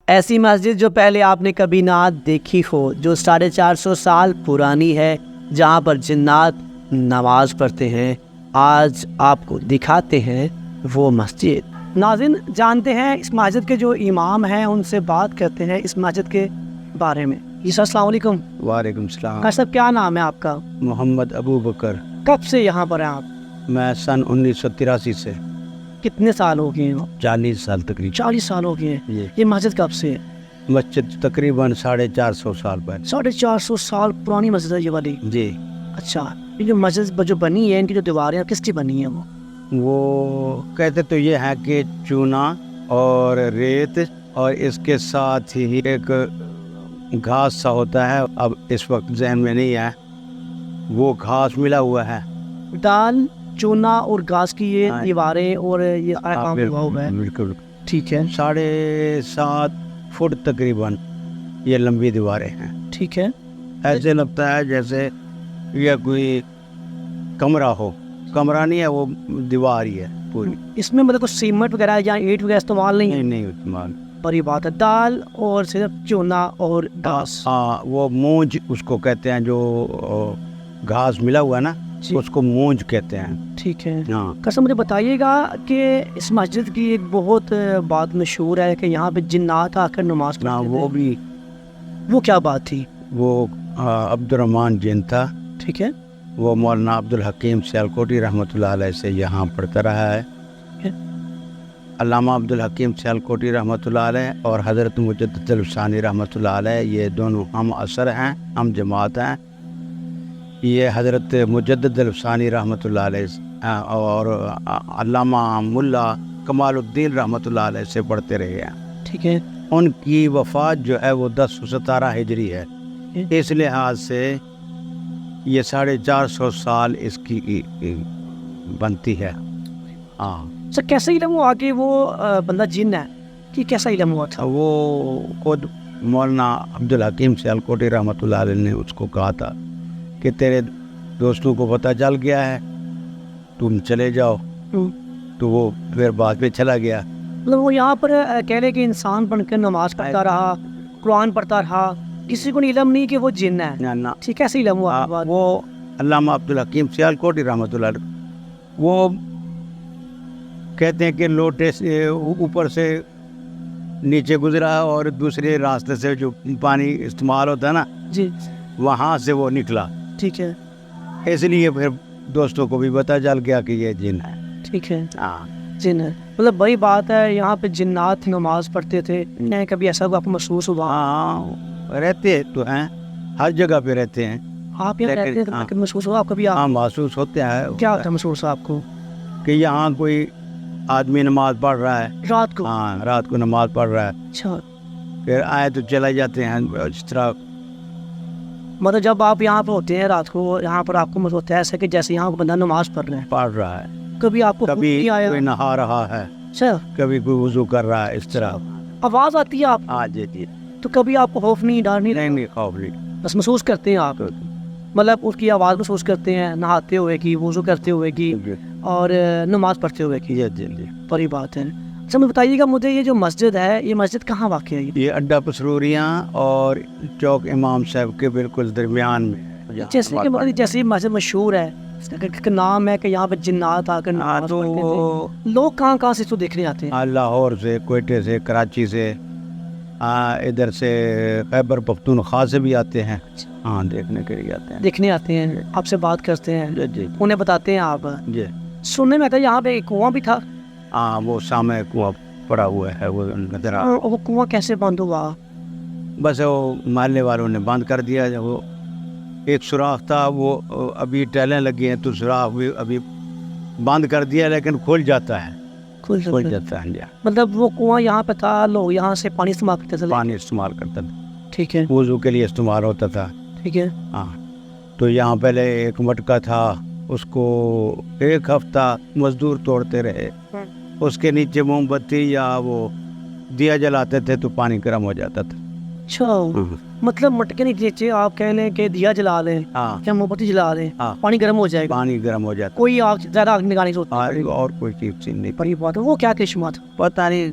ایسی مسجد جو پہلے آپ نے کبھی نہ دیکھی ہو، جو 450 سال پرانی ہے، جہاں پر جنات نماز پڑھتے ہیں، آج آپ کو دکھاتے ہیں وہ مسجد۔ ناظرین، جانتے ہیں اس مسجد کے جو امام ہیں، ان سے بات کرتے ہیں اس مسجد کے بارے میں۔ جی سر، السلام علیکم۔ وعلیکم السلام۔ ہاں صاحب، کیا نام ہے آپ کا؟ محمد ابو بکر۔ کب سے یہاں پر ہیں آپ؟ میں سن 1983 سے۔ کتنے سال ہو گئے ہیں؟ 40 سال تقریباً۔ 40 سال ہو گئے ہیں۔ یہ مسجد کب سے ہے؟ مسجد تقریباً 450 سال پہلے۔ 450 سال پرانی مسجد ہے یہ والی؟ جی۔ اچھا، یہ جو مسجد جو بنی ہے، ان کی جو دیواریں کس کی بنی ہیں؟ وہ کہتے تو یہ ہے کہ چونا اور ریت اور اس کے ساتھ ہی ایک گھاس سا ہوتا ہے، اب اس وقت ذہن میں نہیں ہے، وہ گھاس ملا ہوا ہے۔ دال، چونا اور گھاس کی یہ دیواریں اور یہ کام ہوا ہوا ہے۔ بالکل ٹھیک ہے۔ 7.5 فٹ تقریباً یہ لمبی دیواریں ہیں۔ ٹھیک ہے۔ ایسے لگتا ہے جیسے یہ کوئی کمرہ ہو، کمرہ نہیں ہے، وہ دیوار ہی ہے پوری۔ اس میں مطلب کچھ سیمنٹ وغیرہ یا اینٹ وغیرہ استعمال نہیں ہے؟ نہیں استعمال۔ بڑی بات ہے۔ دال اور صرف چونا اور گھاس۔ ہاں، وہ مونج اس کو کہتے ہیں، جو گھاس ملا ہوا ہے نا، اس کو مونج کہتے ہیں۔ ٹھیک ہے۔ ہاں۔ قسم مجھے بتائیے گا کہ اس مسجد کی ایک بہت بات مشہور ہے کہ یہاں پہ جنات آ کر نماز پڑھتے تھے۔ وہ بھی، وہ کیا بات تھی؟ وہ عبد الرحمن جن تھا۔ ٹھیک ہے۔ وہ مولانا عبدالحکیم سیالکوٹی رحمۃ اللہ علیہ سے یہاں پڑھتا رہا ہے۔ علامہ عبدالحکیم سیالکوٹی رحمۃ اللہ علیہ اور حضرت مجدد الفسانی رحمۃ اللہ علیہ، یہ دونوں ہم عصر ہیں، ہم جماعت ہیں۔ یہ حضرت مجدد الفسانی رحمۃ اللہ علیہ اور علامہ ملا کمال الدین رحمۃ اللہ علیہ سے پڑھتے رہے ہیں۔ ٹھیک ہے۔ ان کی وفات جو ہے وہ 1017 ہجری ہے، اس لحاظ سے یہ 450 سال اس کی بنتی ہے۔ ہاں سر، کیسا علم ہوا کہ وہ بندہ جن ہے؟ کہ کیسا علم ہوا تھا؟ وہ خود مولانا عبدالحکیم سیالکوٹی رحمۃ اللہ علیہ نے اس کو کہا تھا کہ تیرے دوستوں کو پتہ چل گیا ہے، تم چلے جاؤ۔ تو وہ پھر بعد میں چلا گیا۔ مطلب وہ یہاں پر کہہ لے کہ انسان بن کر نماز پڑھتا رہا، قرآن پڑھتا رہا، کسی کو علم نہیں کہ وہ جن ہے؟ ٹھیک ہے، ایسے علم ہوا؟ وہ علامہ عبدالحکیم سیالکوٹی رحمۃ اللہ علیہ، وہ کہتے ہیں کہ لوٹے سے اوپر سے نیچے گزرا اور دوسرے راستے سے جو پانی استعمال ہوتا ہے نا، جی، وہاں سے وہ نکلا۔ ٹھیک ہے۔ اس لیے پھر دوستوں کو بھی پتہ چل گیا کہ یہ جن ہے۔ ٹھیک ہے، ہاں، جن ہے۔ مطلب بڑی بات ہے، یہاں پہ جنات نماز پڑھتے تھے، کبھی ایسا آپ کو محسوس ہوا؟ ہاں، رہتے تو ہیں، ہر جگہ پہ رہتے ہیں۔ آپ یہاں رہتے ہیں کہ محسوس ہوا آپ کبھی؟ ہاں، محسوس ہوتے ہیں۔ کیا ہوتا ہے محسوس آپ کو؟ کہ یہاں کوئی آدمی نماز پڑھ رہا ہے رات کو؟ ہاں، رات کو نماز پڑھ رہا ہے، اچھا۔ پھر آئے تو چلے جاتے ہیں اس طرح۔ مطلب جب آپ یہاں پہ ہوتے ہیں رات کو، یہاں پر آپ کو محسوس ہوتا ہے ایسا کہ جیسے یہاں بندہ نماز پڑھ رہا ہے؟ کبھی آپ کو کبھی نہیں آیا؟ کوئی نہا رہا ہے، اچھا، کبھی کوئی وضو کر رہا ہے، اس طرح آواز آتی ہے آپ؟ ہاں جی جی۔ تو کبھی آپ کو خوف نہیں، ڈر نہیں؟ نہیں، خوف نہیں، بس محسوس کرتے ہیں آپ؟ مطلب اس کی آواز محسوس کرتے ہیں، نہاتے ہوئے کی، وضو کرتے ہوئے کی، اور نماز پڑھتے ہوئے کی؟ جی جی جی۔ بڑی بات ہے۔ اچھا، مجھے بتائیے گا، مجھے یہ جو مسجد ہے، یہ مسجد کہاں واقع ہے؟ یہ اڈا پسروریاں اور چوک امام صاحب کے بالکل درمیان میں۔ جیسے کہ جیسے مسجد مشہور ہے، اس کا نام ہے کہ یہاں پہ جنات آ کر نماز پڑھتے تھے، لوگ کہاں سے اس کو دیکھنے آتے ہیں؟ لاہور سے، کوئٹے سے، کراچی سے، ادھر سے خیبر پختونخوا سے بھی آتے ہیں۔ ہاں، دیکھنے کے لیے آتے ہیں، دیکھنے آتے ہیں، آپ سے بات کرتے ہیں، جی انہیں بتاتے ہیں آپ؟ جی۔ سننے میں آتا ہے یہاں پہ ایک کنواں بھی تھا؟ ہاں، وہ سامنے کنواں پڑا ہوا ہے، وہ نظر آ۔ وہ کنواں کیسے بند ہوا؟ بس وہ محلے والوں نے بند کر دیا۔ جب وہ ایک سوراخ تھا، وہ ابھی ٹیلیں لگی ہیں تو سوراخ بھی ابھی بند کر دیا، لیکن کھل جاتا ہے، کھل جاتا ہے۔ مطلب وہ کنواں یہاں پہ تھا، لوگ یہاں سے پانی استعمال کرتے تھے؟ پانی استعمال کرتا تھا، ٹھیک ہے، وضو کے لیے استعمال ہوتا تھا۔ ٹھیک ہے۔ ہاں، تو یہاں پہلے ایک مٹکا تھا، اس کو ایک ہفتہ مزدور توڑتے رہے، اس کے نیچے موم بتی یا وہ دیا جلاتے تھے تو پانی گرم ہو جاتا تھا۔ اچھا، مطلب مٹکے نیچے آپ کہہ لیں کہ دیا جلا لیں یا موم بتی جلا لیں، پانی گرم ہو جائے گا؟ پانی گرم ہو جاتا، کوئی آگ زیادہ آگ نگانے سے ہوتا ہے؟ اور کوئی چیز نہیں۔ بڑی بات ہے۔ وہ کیا کرشمہ تھا؟ پتہ نہیں،